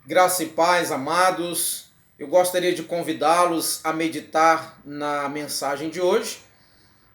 Graça e paz, amados. Eu gostaria de convidá-los a meditar na mensagem de hoje,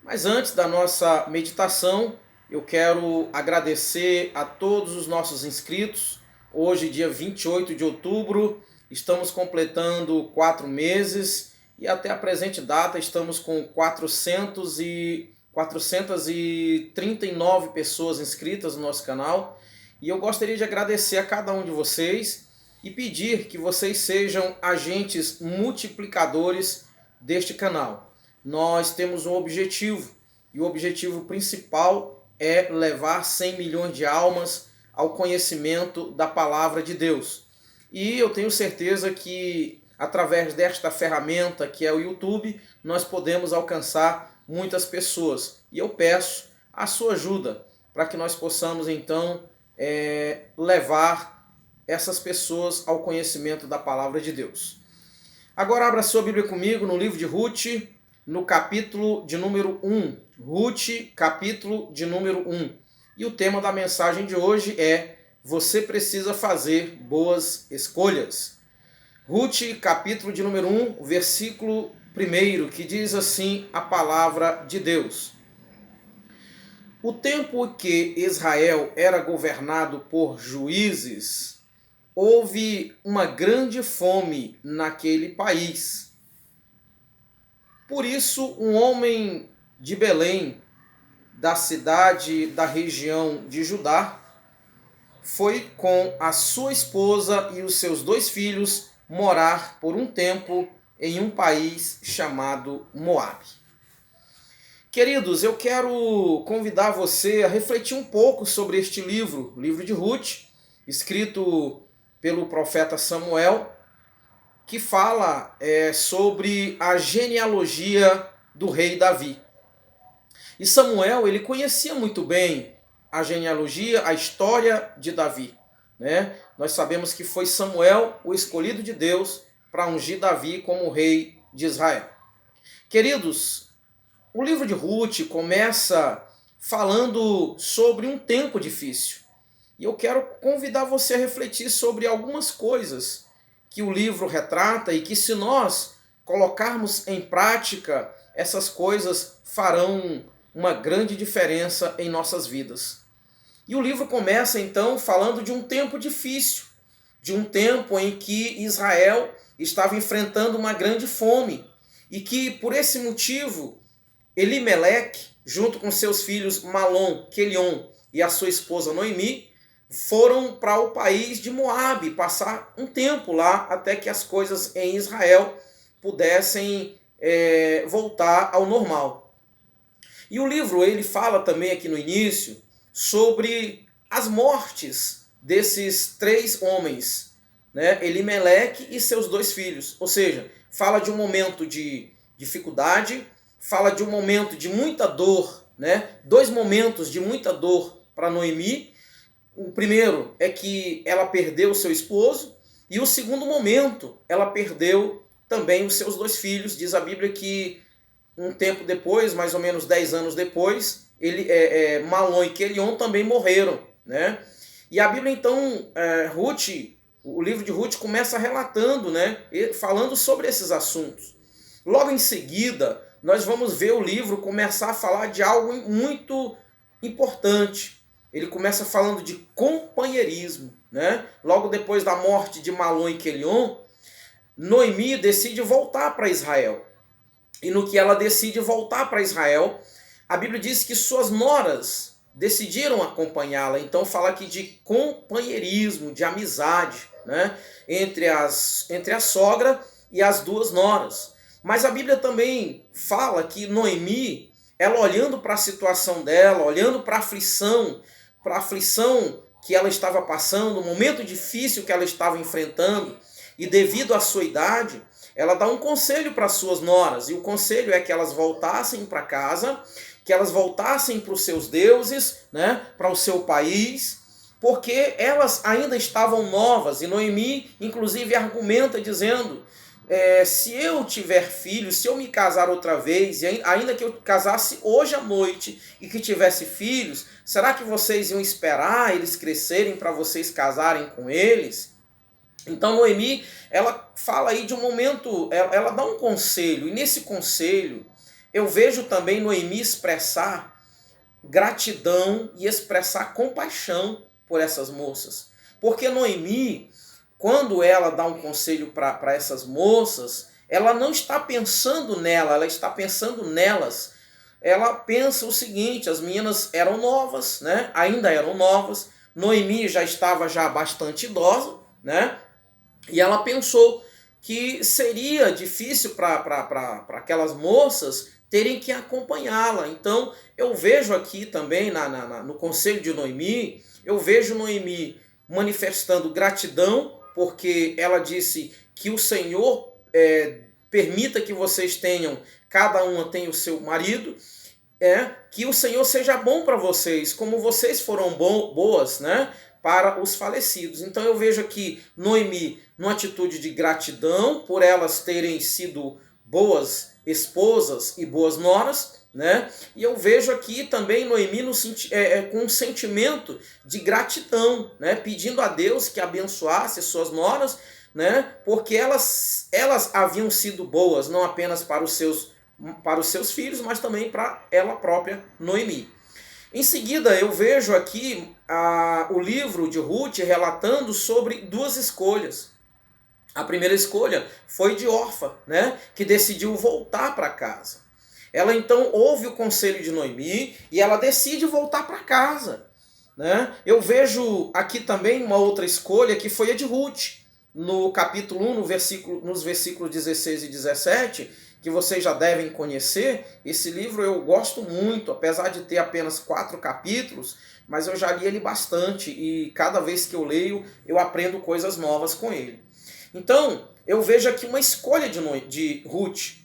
mas antes da nossa meditação, eu quero agradecer a todos os nossos inscritos. Hoje, dia 28 de outubro, estamos completando 4 meses e até a presente data estamos com 439 pessoas inscritas no nosso canal. E eu gostaria de agradecer a cada um de vocês e pedir que vocês sejam agentes multiplicadores deste canal. Nós temos um objetivo, e o objetivo principal é levar 100 milhões de almas ao conhecimento da palavra de Deus. E eu tenho certeza que através desta ferramenta que é o YouTube, nós podemos alcançar muitas pessoas. E eu peço a sua ajuda para que nós possamos então levar essas pessoas ao conhecimento da palavra de Deus. Agora abra sua Bíblia comigo no livro de Ruth, no capítulo de número 1. Ruth, capítulo de número 1. E o tema da mensagem de hoje é: você precisa fazer boas escolhas. Ruth, capítulo de número 1, versículo 1, que diz assim a palavra de Deus. O tempo que Israel era governado por juízes, houve uma grande fome naquele país. Por isso, um homem de Belém, da cidade da região de Judá, foi com a sua esposa e os seus 2 filhos morar por um tempo em um país chamado Moabe. Queridos, eu quero convidar você a refletir um pouco sobre este livro, o livro de Ruth, escrito pelo profeta Samuel, que fala sobre a genealogia do rei Davi. E Samuel, ele conhecia muito bem a genealogia, a história de Davi, né? Nós sabemos que foi Samuel o escolhido de Deus para ungir Davi como rei de Israel. Queridos, o livro de Ruth começa falando sobre um tempo difícil. E eu quero convidar você a refletir sobre algumas coisas que o livro retrata e que, se nós colocarmos em prática, essas coisas farão uma grande diferença em nossas vidas. E o livro começa então falando de um tempo difícil, de um tempo em que Israel estava enfrentando uma grande fome e que, por esse motivo, Elimeleque, junto com seus filhos Malom, Quelion e a sua esposa Noemi, foram para o país de Moabe, passar um tempo lá até que as coisas em Israel pudessem voltar ao normal. E o livro ele fala também aqui no início sobre as mortes desses 3 homens, né? Elimeleque e seus 2 filhos. Ou seja, fala de um momento de dificuldade, fala de um momento de muita dor, né? 2 momentos de muita dor para Noemi. O primeiro é que ela perdeu o seu esposo, e o segundo momento, ela perdeu também os seus 2 filhos. Diz a Bíblia que um tempo depois, mais ou menos 10 anos depois, Malom e Quelion também morreram, né? E a Bíblia então, o livro de Ruth começa relatando, né? Falando sobre esses assuntos. Logo em seguida, nós vamos ver o livro começar a falar de algo muito importante. Ele começa falando de companheirismo, né? Logo depois da morte de Malom e Quelion, Noemi decide voltar para Israel. E no que ela decide voltar para Israel, a Bíblia diz que suas noras decidiram acompanhá-la. Então fala aqui de companheirismo, de amizade, né? entre a sogra e as 2 noras. Mas a Bíblia também fala que Noemi, ela olhando para a situação dela, olhando para a aflição que ela estava passando, o momento difícil que ela estava enfrentando, e devido à sua idade, ela dá um conselho para suas noras, e o conselho é que elas voltassem para casa, que elas voltassem para os seus deuses, né, para o seu país, porque elas ainda estavam novas. E Noemi, inclusive, argumenta dizendo: se eu tiver filhos, se eu me casar outra vez, e ainda que eu casasse hoje à noite e que tivesse filhos, será que vocês iam esperar eles crescerem para vocês casarem com eles? Então Noemi, ela fala aí de um momento, ela dá um conselho, e nesse conselho eu vejo também Noemi expressar gratidão e expressar compaixão por essas moças. Porque Noemi, quando ela dá um conselho para essas moças, ela não está pensando nela, ela está pensando nelas. Ela pensa o seguinte: as meninas eram novas, né? Ainda eram novas. Noemi já estava já bastante idosa, né? E ela pensou que seria difícil para aquelas moças terem que acompanhá-la. Então, eu vejo aqui também no conselho de Noemi, eu vejo Noemi manifestando gratidão, porque ela disse que o Senhor permita que vocês tenham, cada uma tem o seu marido, que o Senhor seja bom para vocês, como vocês foram boas, né, para os falecidos. Então eu vejo aqui Noemi numa atitude de gratidão por elas terem sido boas esposas e boas noras, né? E eu vejo aqui também Noemi com um sentimento de gratidão, né, pedindo a Deus que abençoasse suas noras, né, porque elas haviam sido boas não apenas para os seus filhos, mas também para ela própria, Noemi. Em seguida, eu vejo aqui o livro de Ruth relatando sobre duas escolhas. A primeira escolha foi de Orfa, né, que decidiu voltar para casa. Ela então ouve o conselho de Noemi e ela decide voltar para casa, né? Eu vejo aqui também uma outra escolha que foi a de Ruth. No capítulo 1, nos versículos 16 e 17, que vocês já devem conhecer, esse livro eu gosto muito, apesar de ter apenas 4 capítulos, mas eu já li ele bastante e cada vez que eu leio, eu aprendo coisas novas com ele. Então, eu vejo aqui uma escolha de Ruth.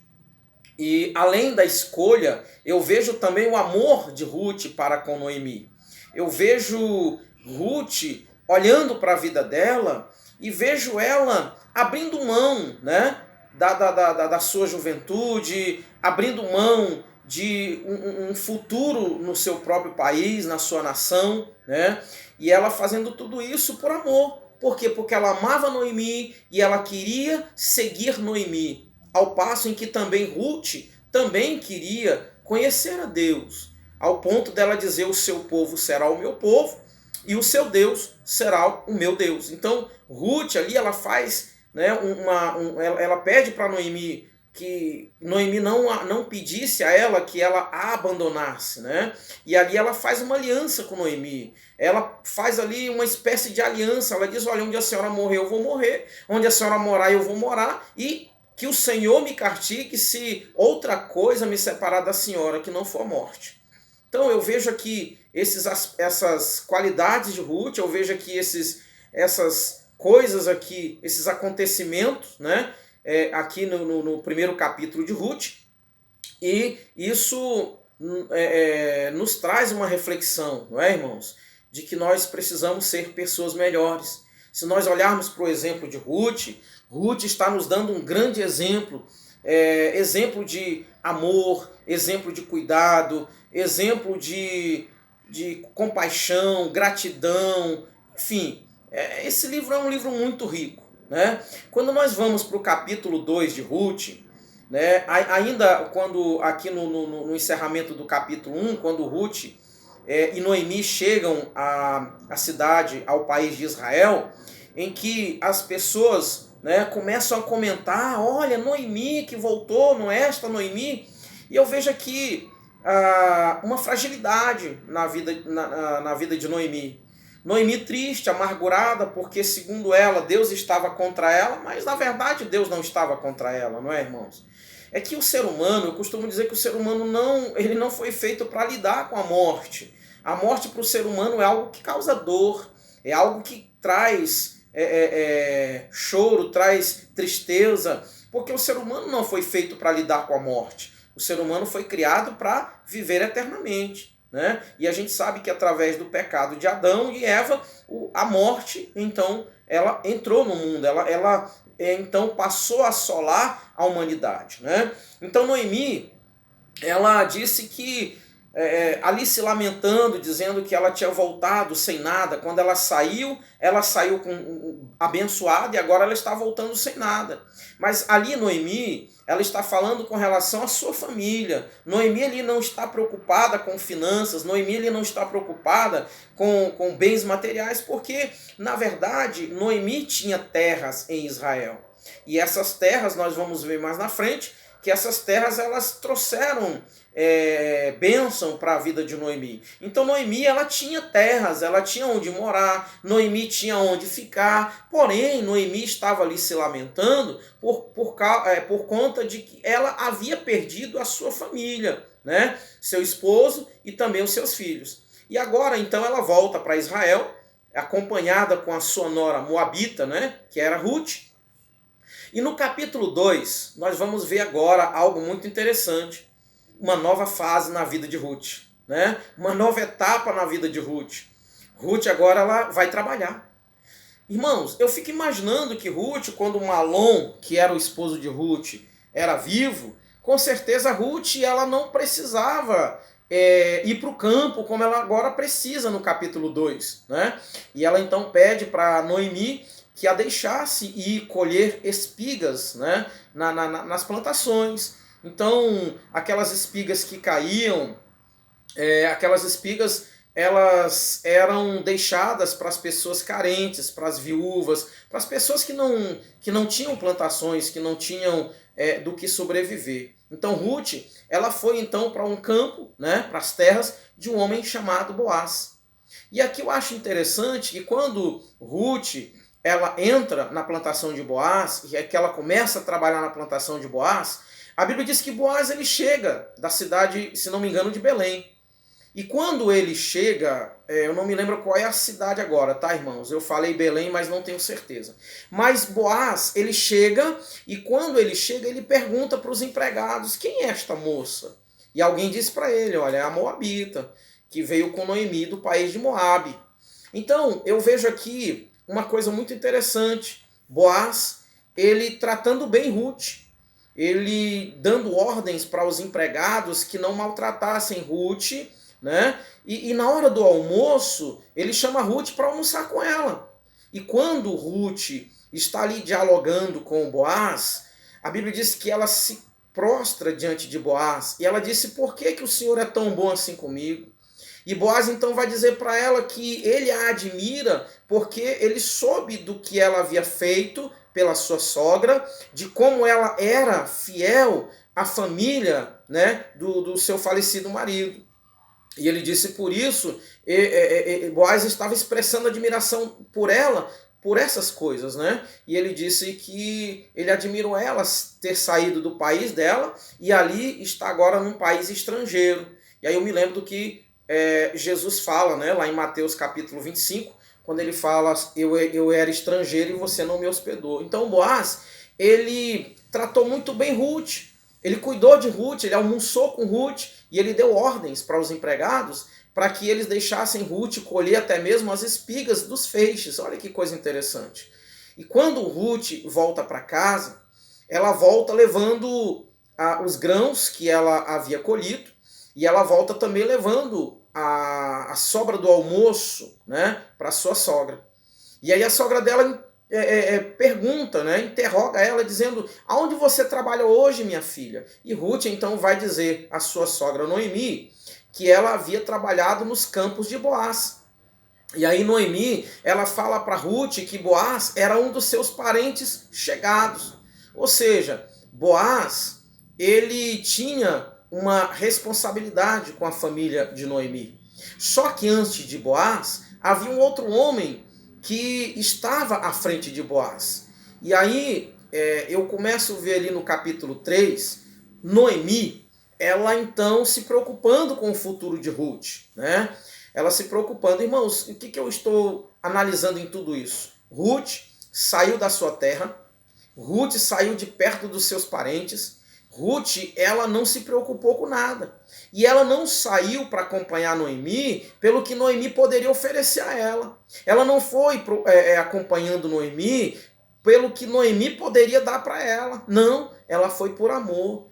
E além da escolha, eu vejo também o amor de Ruth para com Noemi. Eu vejo Ruth olhando para a vida dela e vejo ela abrindo mão, né, da sua juventude, abrindo mão de um futuro no seu próprio país, na sua nação, né? E ela fazendo tudo isso por amor. Por quê? Porque ela amava Noemi e ela queria seguir Noemi. Ao passo em que também Ruth também queria conhecer a Deus. Ao ponto dela dizer: o seu povo será o meu povo e o seu Deus será o meu Deus. Então Ruth ali ela faz, né, ela pede para Noemi que Noemi não pedisse a ela que ela a abandonasse, né? E ali ela faz uma aliança com Noemi. Ela faz ali uma espécie de aliança. Ela diz: olha, onde a senhora morrer, eu vou morrer. Onde a senhora morar, eu vou morar. E que o Senhor me castigue se outra coisa me separar da senhora que não for morte. Então eu vejo aqui essas qualidades de Ruth, eu vejo aqui essas coisas aqui, esses acontecimentos, né? Aqui no primeiro capítulo de Ruth, e isso nos traz uma reflexão, não é, irmãos? De que nós precisamos ser pessoas melhores. Se nós olharmos para o exemplo de Ruth, Ruth está nos dando um grande exemplo, exemplo de amor, exemplo de cuidado, exemplo de compaixão, gratidão, enfim. Esse livro é um livro muito rico, né? Quando nós vamos para o capítulo 2 de Ruth, né, ainda quando aqui no encerramento do capítulo 1, quando Ruth e Noemi chegam à cidade, ao país de Israel, em que as pessoas, né, começam a comentar: olha, Noemi que voltou, não é esta Noemi? E eu vejo aqui uma fragilidade na vida de Noemi. Noemi triste, amargurada, porque segundo ela, Deus estava contra ela, mas na verdade Deus não estava contra ela, não é, irmãos? É que o ser humano, eu costumo dizer que o ser humano não foi feito para lidar com a morte. A morte para o ser humano é algo que causa dor, é algo que traz choro, traz tristeza, porque o ser humano não foi feito para lidar com a morte. O ser humano foi criado para viver eternamente, né? E a gente sabe que através do pecado de Adão e Eva, a morte, então, ela entrou no mundo, ela então passou a assolar a humanidade, né? Então Noemi, ela disse que ali se lamentando, dizendo que ela tinha voltado sem nada. Quando ela saiu abençoada e agora ela está voltando sem nada. Mas ali Noemi, ela está falando com relação à sua família. Noemi ali não está preocupada com finanças, Noemi ali não está preocupada com bens materiais, porque, na verdade, Noemi tinha terras em Israel. E essas terras, nós vamos ver mais na frente, que essas terras elas trouxeram bênção para a vida de Noemi. Então Noemi ela tinha terras, ela tinha onde morar, Noemi tinha onde ficar, porém Noemi estava ali se lamentando por conta de que ela havia perdido a sua família, né? Seu esposo e também os seus filhos. E agora então ela volta para Israel, acompanhada com a sua nora moabita, né? Que era Ruth. E no capítulo 2, nós vamos ver agora algo muito interessante. Uma nova fase na vida de Ruth, né? Uma nova etapa na vida de Ruth. Ruth agora ela vai trabalhar. Irmãos, eu fico imaginando que Ruth, quando Malom, que era o esposo de Ruth, era vivo, com certeza Ruth ela não precisava ir para o campo como ela agora precisa no capítulo 2, né? E ela então pede para Noemi que a deixasse ir colher espigas, né, nas plantações. Então, aquelas espigas que caíam, aquelas espigas, elas eram deixadas para as pessoas carentes, para as viúvas, para as pessoas que não tinham plantações, que não tinham do que sobreviver. Então, Ruth, ela foi então para um campo, né, para as terras de um homem chamado Boaz. E aqui eu acho interessante que quando Ruth ela entra na plantação de Boaz, e é que ela começa a trabalhar na plantação de Boaz, a Bíblia diz que Boaz ele chega da cidade, se não me engano, de Belém. E quando ele chega, eu não me lembro qual é a cidade agora, tá, irmãos? Eu falei Belém, mas não tenho certeza. Mas Boaz, ele chega, e quando ele chega, ele pergunta para os empregados, quem é esta moça? E alguém disse para ele, olha, é a Moabita, que veio com Noemi do país de Moabe. Então, eu vejo aqui uma coisa muito interessante. Boaz, ele tratando bem Ruth, ele dando ordens para os empregados que não maltratassem Ruth, né? E na hora do almoço, ele chama Ruth para almoçar com ela. E quando Ruth está ali dialogando com Boaz, a Bíblia diz que ela se prostra diante de Boaz, e ela disse, por que o Senhor é tão bom assim comigo? E Boaz então vai dizer para ela que ele a admira porque ele soube do que ela havia feito pela sua sogra, de como ela era fiel à família, né, do seu falecido marido. E ele disse por isso, Boaz estava expressando admiração por ela, por essas coisas, né? E ele disse que ele admirou ela ter saído do país dela e ali está agora num país estrangeiro. E aí eu me lembro do que Jesus fala, né, lá em Mateus capítulo 25, quando ele fala, eu era estrangeiro e você não me hospedou. Então Boaz, ele tratou muito bem Ruth, ele cuidou de Ruth, ele almoçou com Ruth e ele deu ordens para os empregados para que eles deixassem Ruth colher até mesmo as espigas dos feixes. Olha que coisa interessante. E quando Ruth volta para casa, ela volta levando os grãos que ela havia colhido, e ela volta também levando a sobra do almoço, né, para sua sogra. E aí a sogra dela pergunta, né, interroga ela dizendo, aonde você trabalha hoje, minha filha? E Ruth então vai dizer à sua sogra Noemi que ela havia trabalhado nos campos de Boaz. E aí Noemi, ela fala para Ruth que Boaz era um dos seus parentes chegados. Ou seja, Boaz, ele tinha uma responsabilidade com a família de Noemi. Só que antes de Boaz, havia um outro homem que estava à frente de Boaz. E aí eu começo a ver ali no capítulo 3, Noemi, ela então se preocupando com o futuro de Ruth, né? Ela se preocupando. Irmãos, o que eu estou analisando em tudo isso? Ruth saiu da sua terra, Ruth saiu de perto dos seus parentes, Ruth, ela não se preocupou com nada. E ela não saiu para acompanhar Noemi pelo que Noemi poderia oferecer a ela. Ela não foi acompanhando Noemi pelo que Noemi poderia dar para ela. Não, ela foi por amor.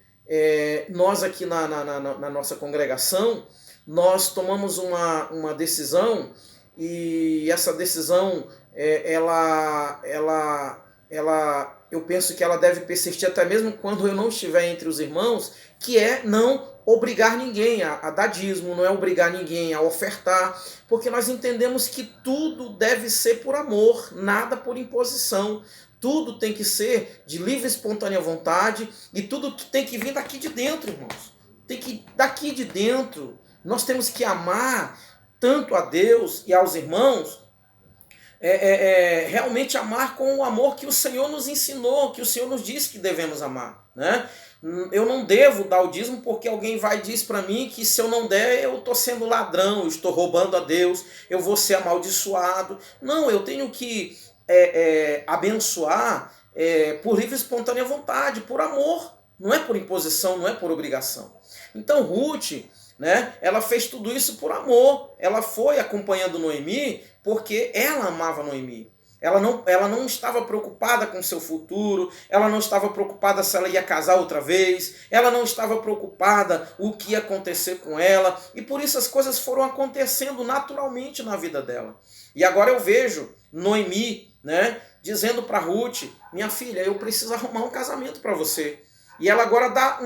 Nós aqui na nossa congregação, nós tomamos uma decisão e essa decisão, eu penso que ela deve persistir até mesmo quando eu não estiver entre os irmãos, que é não obrigar ninguém a dar dízimo, não é obrigar ninguém a ofertar, porque nós entendemos que tudo deve ser por amor, nada por imposição. Tudo tem que ser de livre e espontânea vontade e tudo tem que vir daqui de dentro, irmãos. Tem que daqui de dentro. Nós temos que amar tanto a Deus e aos irmãos, realmente amar com o amor que o Senhor nos ensinou, que o Senhor nos disse que devemos amar, né? Eu não devo dar o dízimo porque alguém vai dizer para mim que se eu não der eu estou sendo ladrão, eu estou roubando a Deus, eu vou ser amaldiçoado. Não, eu tenho que abençoar por livre e espontânea vontade, por amor, não é por imposição, não é por obrigação. Então Ruth, né, ela fez tudo isso por amor, ela foi acompanhando Noemi porque ela amava Noemi. Ela não estava preocupada com seu futuro, ela não estava preocupada se ela ia casar outra vez, ela não estava preocupada o que ia acontecer com ela, e por isso as coisas foram acontecendo naturalmente na vida dela. E agora eu vejo Noemi, né, dizendo para Ruth: minha filha, eu preciso arrumar um casamento para você. E ela agora dá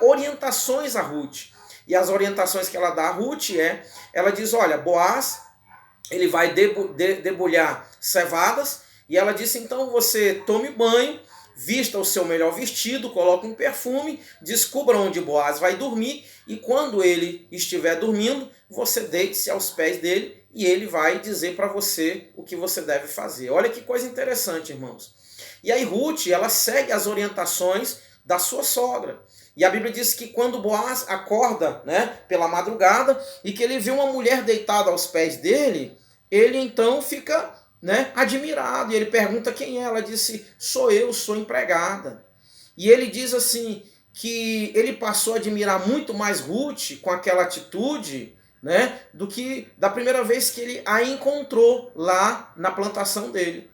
orientações a Ruth. E as orientações que ela dá a Ruth ela diz: olha, Boaz, ele vai debulhar cevadas, e ela disse: então você tome banho, vista o seu melhor vestido, coloque um perfume, descubra onde Boaz vai dormir, e quando ele estiver dormindo, você deite-se aos pés dele, e ele vai dizer para você o que você deve fazer. Olha que coisa interessante, irmãos. E aí Ruth, ela segue as orientações da sua sogra. E a Bíblia diz que quando Boaz acorda, né, pela madrugada, e que ele vê uma mulher deitada aos pés dele, ele então fica, né, admirado. E ele pergunta quem é. Ela disse: sou eu, sou empregada. E ele diz assim, que ele passou a admirar muito mais Ruth com aquela atitude, né, do que da primeira vez que ele a encontrou lá na plantação dele.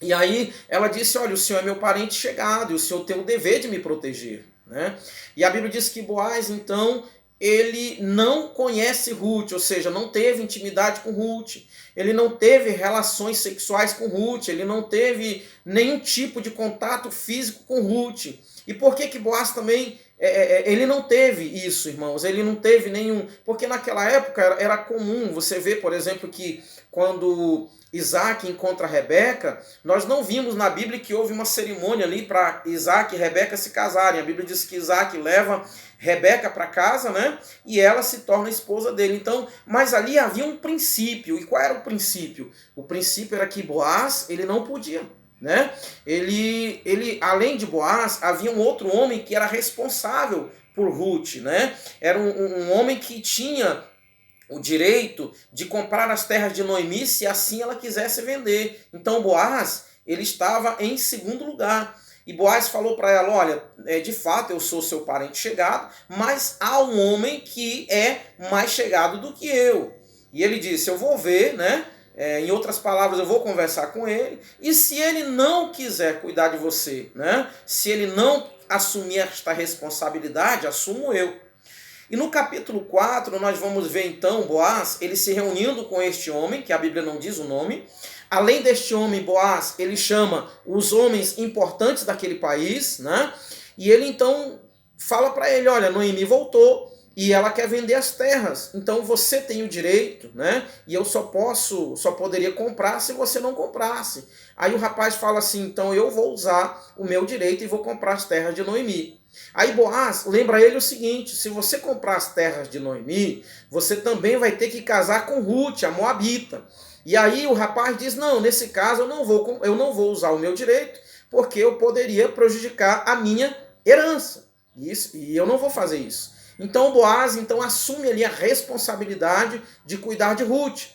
E aí ela disse: olha, o senhor é meu parente chegado e o senhor tem o dever de me proteger, né? E a Bíblia diz que Boaz, então, ele não conhece Ruth, ou seja, não teve intimidade com Ruth, ele não teve relações sexuais com Ruth, ele não teve nenhum tipo de contato físico com Ruth. E por que Boaz também, ele não teve isso, irmãos? Ele não teve nenhum... Porque naquela época era comum, você vê, por exemplo, que quando Isaac encontra Rebeca, nós não vimos na Bíblia que houve uma cerimônia ali para Isaac e Rebeca se casarem. A Bíblia diz que Isaac leva Rebeca para casa, né? E ela se torna esposa dele. Então, mas ali havia um princípio. E qual era o princípio? O princípio era que Boaz, ele não podia, né? Ele além de Boaz, havia um outro homem que era responsável por Ruth, né? Era um homem que tinha o direito de comprar as terras de Noemi se assim ela quisesse vender. Então Boaz, ele estava em segundo lugar. E Boaz falou para ela: olha, de fato eu sou seu parente chegado, mas há um homem que é mais chegado do que eu. E ele disse: eu vou ver, né? Em outras palavras, eu vou conversar com ele, e se ele não quiser cuidar de você, né? Se ele não assumir esta responsabilidade, assumo eu. E no capítulo 4, nós vamos ver então Boaz, ele se reunindo com este homem, que a Bíblia não diz o nome. Além deste homem, Boaz, ele chama os homens importantes daquele país, né? E ele então fala para ele: olha, Noemi voltou e ela quer vender as terras. Então você tem o direito, né? E eu só poderia comprar se você não comprasse. Aí o rapaz fala assim: então eu vou usar o meu direito e vou comprar as terras de Noemi. Aí Boaz lembra ele o seguinte: se você comprar as terras de Noemi, você também vai ter que casar com Ruth, a Moabita. E aí o rapaz diz: não, nesse caso eu não vou usar o meu direito, porque eu poderia prejudicar a minha herança. E eu não vou fazer isso. Então Boaz assume ali a responsabilidade de cuidar de Ruth.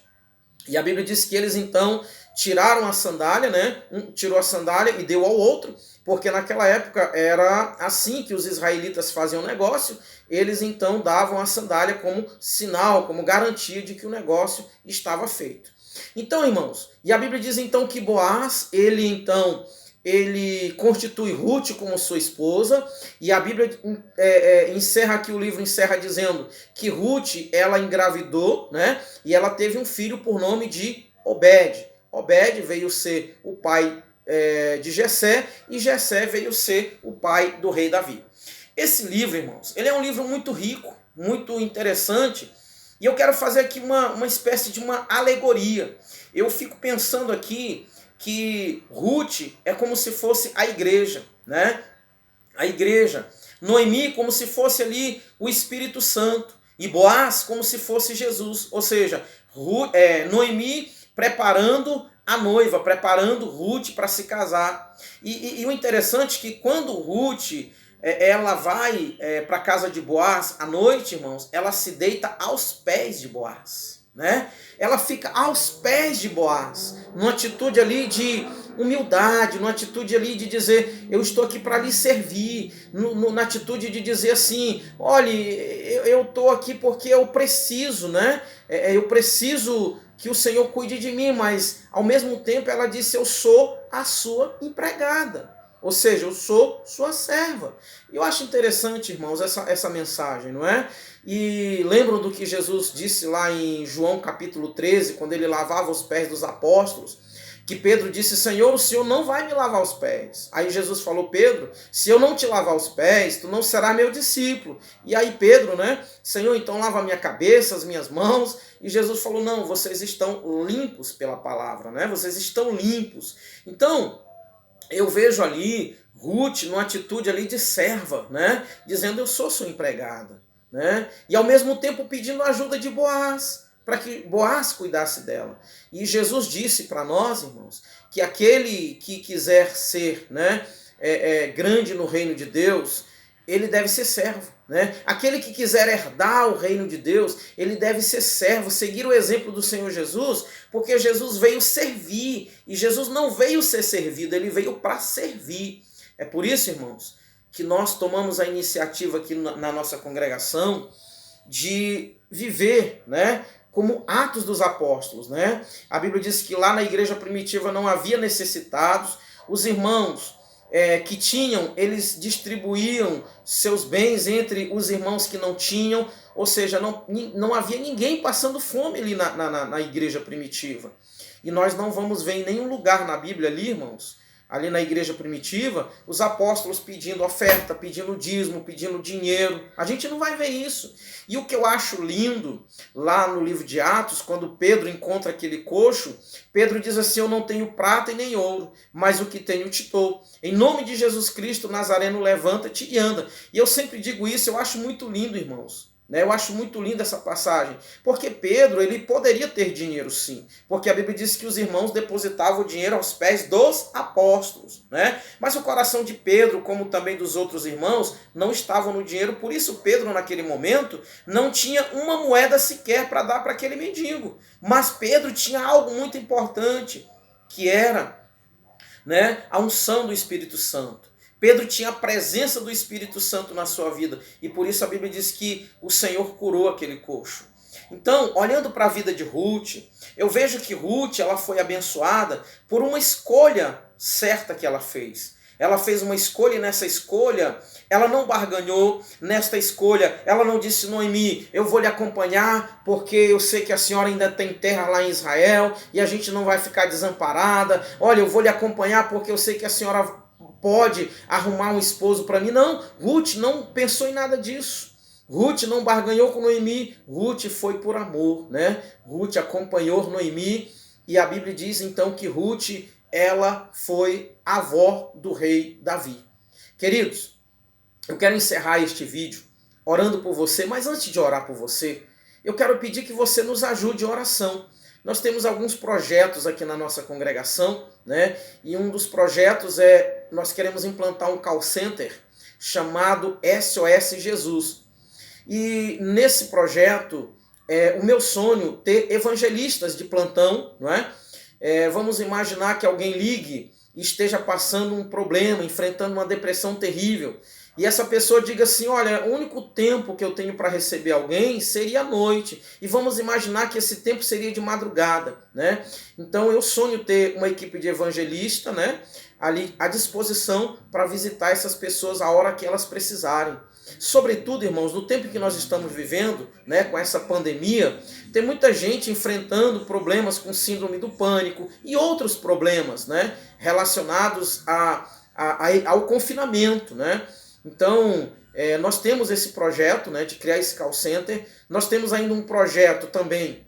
E a Bíblia diz que eles então tiraram a sandália, né? Um tirou a sandália e deu ao outro, porque naquela época era assim que os israelitas faziam negócio. Eles então davam a sandália como sinal, como garantia de que o negócio estava feito. Então, irmãos, e a Bíblia diz então que Boaz, ele então ele constitui Ruth como sua esposa, e a Bíblia encerra aqui, o livro encerra dizendo que Ruth, ela engravidou, né? E ela teve um filho por nome de Obed. Obed veio ser o pai de Jessé, e Jessé veio ser o pai do rei Davi. Esse livro, irmãos, ele é um livro muito rico, muito interessante, e eu quero fazer aqui uma espécie de uma alegoria. Eu fico pensando aqui que Ruth é como se fosse a igreja, né? A igreja. Noemi como se fosse ali o Espírito Santo. E Boaz como se fosse Jesus. Ou seja, Noemi preparando a noiva, preparando Ruth para se casar. E o interessante é que quando Ruth ela vai para a casa de Boaz à noite, irmãos, ela se deita aos pés de Boaz, né? Ela fica aos pés de Boaz, numa atitude ali de humildade, numa atitude ali de dizer, eu estou aqui para lhe servir, na atitude de dizer assim, olha, eu estou aqui porque eu preciso, né? Eu preciso que o Senhor cuide de mim, mas ao mesmo tempo ela disse, eu sou a sua empregada. Ou seja, eu sou sua serva. E eu acho interessante, irmãos, essa mensagem, não é? E lembram do que Jesus disse lá em João capítulo 13, quando ele lavava os pés dos apóstolos, que Pedro disse, Senhor, o Senhor não vai me lavar os pés. Aí Jesus falou, Pedro, se eu não te lavar os pés, tu não serás meu discípulo. E aí Pedro, né, Senhor, então lava a minha cabeça, as minhas mãos. E Jesus falou, não, vocês estão limpos pela palavra, né? Vocês estão limpos. Então, eu vejo ali Ruth numa atitude ali de serva, né? Dizendo, eu sou sua empregada, né? E ao mesmo tempo pedindo ajuda de Boaz, para que Boaz cuidasse dela. E Jesus disse para nós, irmãos, que aquele que quiser ser, né, grande no reino de Deus, ele deve ser servo, né? Aquele que quiser herdar o reino de Deus, ele deve ser servo, seguir o exemplo do Senhor Jesus, porque Jesus veio servir, e Jesus não veio ser servido, ele veio para servir. É por isso, irmãos, que nós tomamos a iniciativa aqui na nossa congregação de viver, né, como Atos dos Apóstolos, né? A Bíblia diz que lá na igreja primitiva não havia necessitados, os irmãos que tinham, eles distribuíam seus bens entre os irmãos que não tinham, ou seja, não havia ninguém passando fome ali na igreja primitiva. E nós não vamos ver em nenhum lugar na Bíblia ali, irmãos, ali na igreja primitiva, os apóstolos pedindo oferta, pedindo dízimo, pedindo dinheiro. A gente não vai ver isso. E o que eu acho lindo, lá no livro de Atos, quando Pedro encontra aquele coxo, Pedro diz assim, eu não tenho prata e nem ouro, mas o que tenho te dou. Em nome de Jesus Cristo, Nazareno, levanta-te e anda. E eu sempre digo isso, eu acho muito lindo, irmãos. Eu acho muito linda essa passagem, porque Pedro, ele poderia ter dinheiro sim, porque a Bíblia diz que os irmãos depositavam o dinheiro aos pés dos apóstolos, né? Mas o coração de Pedro, como também dos outros irmãos, não estavam no dinheiro, por isso Pedro naquele momento não tinha uma moeda sequer para dar para aquele mendigo, mas Pedro tinha algo muito importante, que era, né, a unção do Espírito Santo. Pedro tinha a presença do Espírito Santo na sua vida. E por isso a Bíblia diz que o Senhor curou aquele coxo. Então, olhando para a vida de Ruth, eu vejo que Ruth ela foi abençoada por uma escolha certa que ela fez. Ela fez uma escolha e nessa escolha ela não barganhou. Nesta escolha ela não disse, Noemi, eu vou lhe acompanhar porque eu sei que a senhora ainda tem terra lá em Israel e a gente não vai ficar desamparada. Olha, eu vou lhe acompanhar porque eu sei que a senhora pode arrumar um esposo para mim. Não, Ruth não pensou em nada disso. Ruth não barganhou com Noemi, Ruth foi por amor, né? Ruth acompanhou Noemi e a Bíblia diz então que Ruth, ela foi avó do rei Davi. Queridos, eu quero encerrar este vídeo orando por você, mas antes de orar por você, eu quero pedir que você nos ajude em oração. Nós temos alguns projetos aqui na nossa congregação, né? E um dos projetos nós queremos implantar um call center chamado SOS Jesus. E nesse projeto, o meu sonho ter evangelistas de plantão, não é? Vamos imaginar que alguém ligue e esteja passando um problema, enfrentando uma depressão terrível. e essa pessoa diga assim, olha, o único tempo que eu tenho para receber alguém seria à noite, e vamos imaginar que esse tempo seria de madrugada, né? Então eu sonho ter uma equipe de evangelista, né, ali à disposição para visitar essas pessoas a hora que elas precisarem. Sobretudo, irmãos, no tempo que nós estamos vivendo, né, com essa pandemia, tem muita gente enfrentando problemas com síndrome do pânico e outros problemas, né, relacionados ao confinamento, né? Então, nós temos esse projeto, né, de criar esse call center. Nós temos ainda um projeto também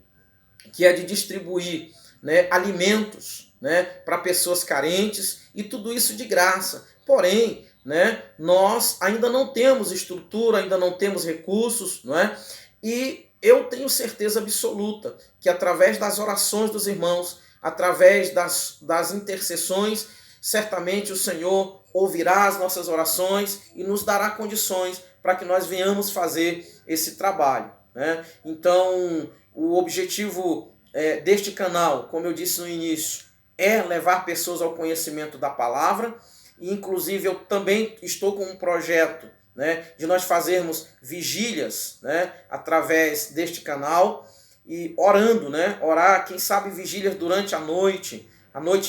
que é de distribuir, né, alimentos, né, para pessoas carentes, e tudo isso de graça. Porém, né, nós ainda não temos estrutura, ainda não temos recursos, não é? E eu tenho certeza absoluta que através das orações dos irmãos, através das intercessões, certamente o Senhor ouvirá as nossas orações e nos dará condições para que nós venhamos fazer esse trabalho, né? Então, o objetivo deste canal, como eu disse no início, é levar pessoas ao conhecimento da palavra. E, inclusive, eu também estou com um projeto, né, de nós fazermos vigílias, né, através deste canal, e orando, né, orar, quem sabe vigílias durante a noite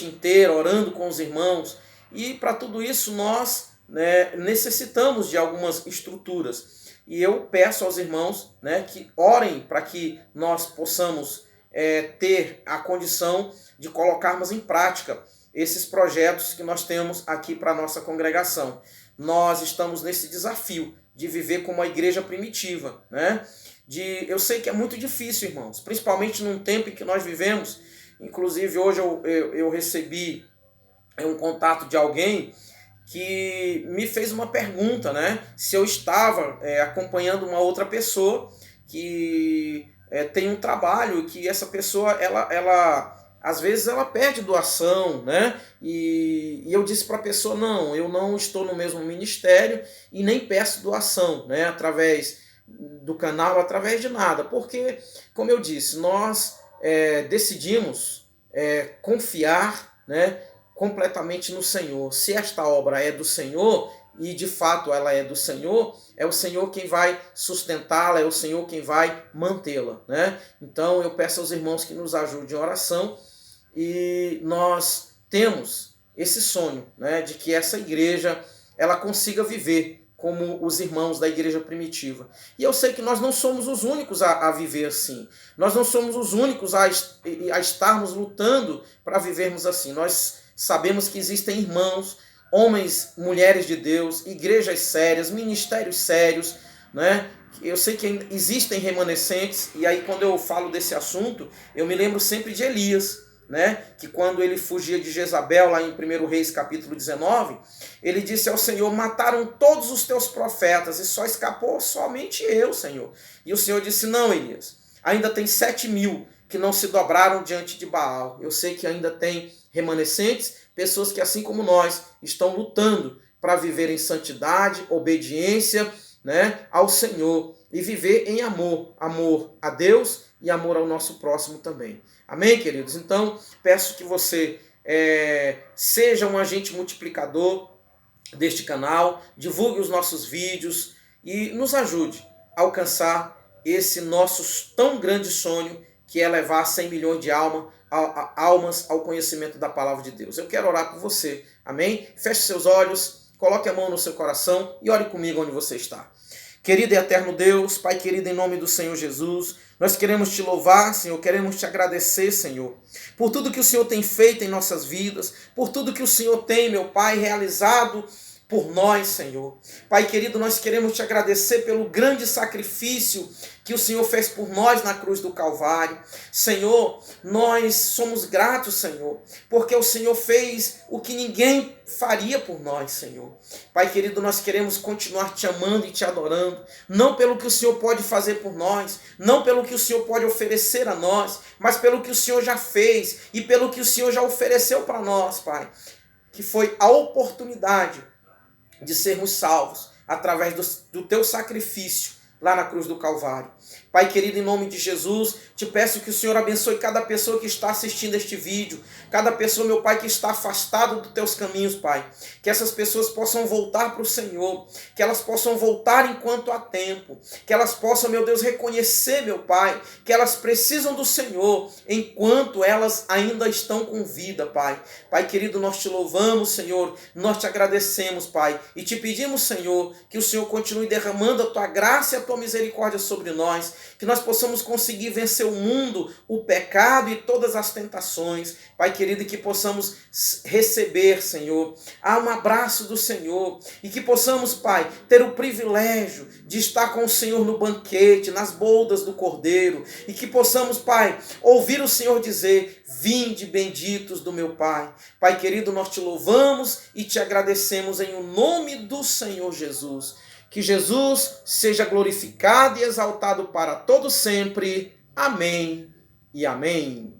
inteira, orando com os irmãos. E para tudo isso nós, né, necessitamos de algumas estruturas. E eu peço aos irmãos, né, que orem para que nós possamos ter a condição de colocarmos em prática esses projetos que nós temos aqui para a nossa congregação. Nós estamos nesse desafio de viver como uma igreja primitiva, né? Eu sei que é muito difícil, irmãos, principalmente num tempo em que nós vivemos. Inclusive, hoje eu recebi um contato de alguém que me fez uma pergunta, né? Se eu estava acompanhando uma outra pessoa que tem um trabalho, que essa pessoa, ela às vezes ela pede doação, né? E eu disse para a pessoa, não, eu não estou no mesmo ministério e nem peço doação, né? Através do canal, através de nada. Porque, como eu disse, nós decidimos confiar, né, completamente no Senhor. Se esta obra é do Senhor, e de fato ela é do Senhor, é o Senhor quem vai sustentá-la, é o Senhor quem vai mantê-la, né? Então eu peço aos irmãos que nos ajudem em oração, e nós temos esse sonho, né, de que essa igreja ela consiga viver como os irmãos da igreja primitiva. E eu sei que nós não somos os únicos a viver assim. Nós não somos os únicos a estarmos lutando para vivermos assim. Nós sabemos que existem irmãos, homens, mulheres de Deus, igrejas sérias, ministérios sérios, né? Eu sei que existem remanescentes, e aí quando eu falo desse assunto, eu me lembro sempre de Elias, né? Que quando ele fugia de Jezabel, lá em 1 Reis capítulo 19, ele disse ao Senhor, mataram todos os teus profetas, e só escapou somente eu, Senhor. E o Senhor disse, não, Elias, ainda tem 7.000 que não se dobraram diante de Baal. Eu sei que ainda tem remanescentes, pessoas que assim como nós, estão lutando para viver em santidade, obediência, né, ao Senhor, e viver em amor, amor a Deus e amor ao nosso próximo também. Amém, queridos? Então, peço que você seja um agente multiplicador deste canal, divulgue os nossos vídeos e nos ajude a alcançar esse nosso tão grande sonho, que é levar 100 milhões de almas ao conhecimento da palavra de Deus. Eu quero orar por você, amém? Feche seus olhos, coloque a mão no seu coração e ore comigo onde você está. Querido e eterno Deus, Pai querido, em nome do Senhor Jesus, nós queremos te louvar, Senhor, queremos te agradecer, Senhor, por tudo que o Senhor tem feito em nossas vidas, por tudo que o Senhor tem, meu Pai, realizado por nós, Senhor. Pai querido, nós queremos te agradecer pelo grande sacrifício que o Senhor fez por nós na cruz do Calvário. Senhor, nós somos gratos, Senhor, porque o Senhor fez o que ninguém faria por nós, Senhor. Pai querido, nós queremos continuar te amando e te adorando, não pelo que o Senhor pode fazer por nós, não pelo que o Senhor pode oferecer a nós, mas pelo que o Senhor já fez e pelo que o Senhor já ofereceu para nós, Pai, que foi a oportunidade de sermos salvos através do teu sacrifício lá na cruz do Calvário. Pai querido, em nome de Jesus, te peço que o Senhor abençoe cada pessoa que está assistindo este vídeo, cada pessoa, meu Pai, que está afastado dos teus caminhos, Pai. Que essas pessoas possam voltar para o Senhor, que elas possam voltar enquanto há tempo, que elas possam, meu Deus, reconhecer, meu Pai, que elas precisam do Senhor enquanto elas ainda estão com vida, Pai. Pai querido, nós te louvamos, Senhor, nós te agradecemos, Pai, e te pedimos, Senhor, que o Senhor continue derramando a tua graça e a tua misericórdia sobre nós, que nós possamos conseguir vencer o mundo, o pecado e todas as tentações, Pai querido, que possamos receber, Senhor, um abraço do Senhor, e que possamos, Pai, ter o privilégio de estar com o Senhor no banquete, nas bodas do Cordeiro, e que possamos, Pai, ouvir o Senhor dizer: vinde benditos do meu Pai. Pai querido, nós te louvamos e te agradecemos em o nome do Senhor Jesus. Que Jesus seja glorificado e exaltado para todo sempre. Amém e amém.